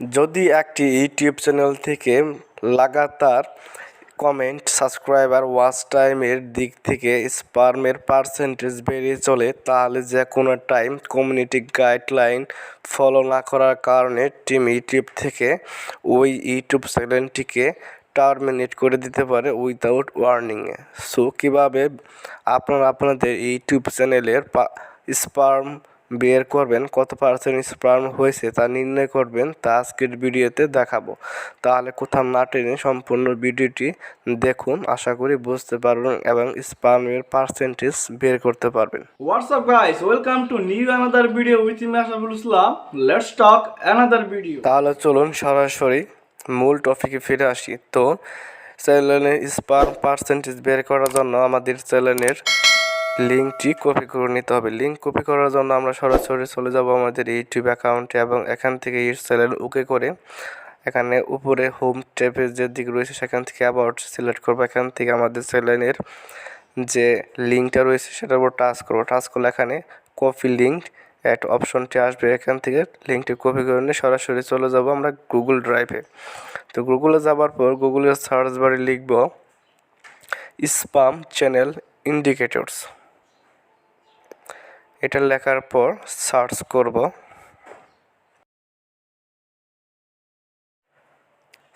যদি একটি YouTube channel থেকে লাগাতার কমেন্ট, সাবস্ক্রাইবার, ওয়াচ টাইমের দিক থেকে স্পামের পার্সেন্টেজ বেড়ে চলে, তাহলে যে কোনো টাইম কমিউনিটি গাইডলাইন ফলো না করার কারণে টিম ইউটিউব থেকে ওই ইউটিউব চ্যানেলটিকে টার্মিনেট করে দিতে পারে উইদাউট ওয়ার্নিংয়ে। সো কীভাবে আপনারা আপনাদের ইউটিউব চ্যানেলের স্পাম বের করবেন, কত পার্সেন্ট স্পাম হয়েছে তা নির্ণয় করবেন, তা আজকের ভিডিওতে দেখাবো। তাহলে কোথাও না টেনে সম্পূর্ণ ভিডিওটি দেখুন, আশা করি বুঝতে পারবেন এবং স্পামের পার্সেন্টেজ বের করতে পারবেন। What's up guys, welcome to new another video with me Ashraful. Let's talk another video. তাহলে চলুন সরাসরি মূল টপিকে ফিরে আসি। তো চ্যানেলের স্পাম পার্সেন্টেজ বের করার জন্য আমাদের চ্যানেলের লিঙ্কটি কপি করে নিতে হবে। লিঙ্ক কপি করার জন্য আমরা সরাসরি চলে যাব আমাদের ইউটিউব অ্যাকাউন্টে এবং এখান থেকে এই চ্যানেল ওকে করে এখানে উপরে হোম ট্যাবে যে দিক রয়েছে সেখান থেকে অ্যাবাউট সিলেক্ট করবো। এখান থেকে আমাদের চ্যানেলের যে লিঙ্কটা রয়েছে সেটার উপর টাচ করবো। টাচ করলে এখানে কপি লিঙ্ক একটা অপশনটি আসবে, এখান থেকে লিঙ্কটি কপি করে নিয়ে সরাসরি চলে যাব আমরা গুগল ড্রাইভে। তো গুগলে যাবার পর গুগলের সার্চ বারে লিখব স্পাম চ্যানেল ইন্ডিকেটরস। এটা লেখার পর সার্চ করব।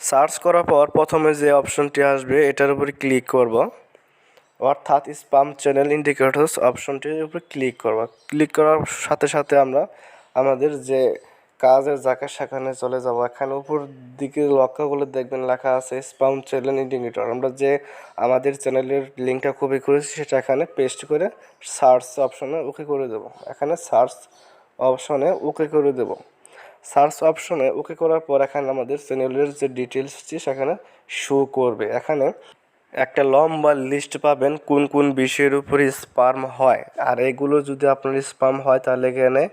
সার্চ করার পর প্রথমে যে অপশনটি আসবে এটার উপরে ক্লিক করব, অর্থাৎ স্পাম চ্যানেল ইন্ডিকেটরস অপশনটির উপরে ক্লিক করব। ক্লিক করার সাথে সাথে আমরা আমাদের যে কাজের জায়গা সেখানে চলে যাব। এখানে উপর দিকে লক্ষ্য করলে দেখবেন লেখা আছে স্পাম চ্যানেল ইন্ডিকেটর। আমরা যে আমাদের চ্যানেলের লিঙ্কটা কপি করেছি সেটা এখানে পেস্ট করে সার্চ অপশনে ওকে করে দেব। এখানে সার্চ অপশনে ওকে করে দেব। সার্চ অপশনে ওকে করার পর এখানে আমাদের চ্যানেলের যে ডিটেলসটি সেখানে শো করবে। এখানে একটা লম্বা লিস্ট পাবেন কোন কোন বিষয়ের উপরে স্পাম হয়, আর এগুলো যদি আপনার স্পাম হয় তাহলে এখানে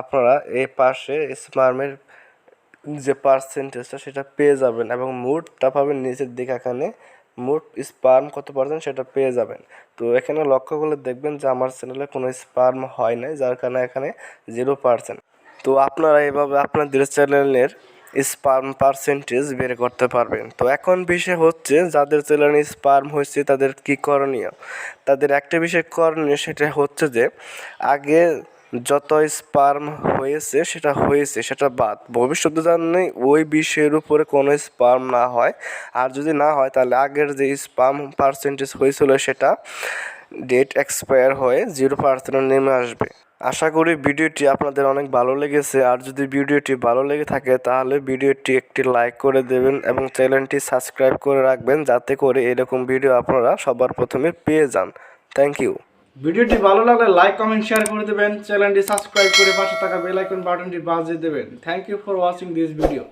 আপনারা এই পাশে স্পামের যে পার্সেন্টেজটা সেটা পেয়ে যাবেন এবং মোটটা পাবেন নিচের দিকে। এখানে মোট স্পাম কত পার্সেন্ট সেটা পেয়ে যাবেন। তো এখানে লক্ষ্য করলে দেখবেন যে আমার চ্যানেলে কোনো স্পাম হয় নাই, যার কারণে এখানে 0%। তো আপনারা এভাবে আপনাদের চ্যানেলের স্পাম পার্সেন্টেজ বের করতে পারবেন। তো এখন বিষয় হচ্ছে যাদের চ্যানেলে স্পাম হয়েছে তাদের কি করণীয়। তাদের একটা বিষয় করণীয়, সেটা হচ্ছে যে আগে যত স্পাম হয়েছে সেটা বাদ, ভবিষ্যতে জানি ওই বিষয়ের উপরে কোনো স্পাম না হয়। আর যদি না হয় তাহলে আগের যে স্পাম পার্সেন্টেজ হয়েছিল সেটা ডেট এক্সপায়ার হয়ে 0% নেমে আসবে। আশা করি ভিডিওটি আপনাদের অনেক ভালো লেগেছে। আর যদি ভিডিওটি ভালো লেগে থাকে তাহলে ভিডিওটি একটি লাইক করে দেবেন এবং চ্যানেলটি সাবস্ক্রাইব করে রাখবেন, যাতে করে এরকম ভিডিও আপনারা সবার প্রথমে পেয়ে যান। Thank you. ভিডিওটি ভালো লাগলে লাইক, কমেন্ট, শেয়ার করে দেবেন। চ্যানেলটি সাবস্ক্রাইব করে পাশে থাকা বেল আইকন বাটনটি বাজিয়ে দেবেন। Thank you for watching this video.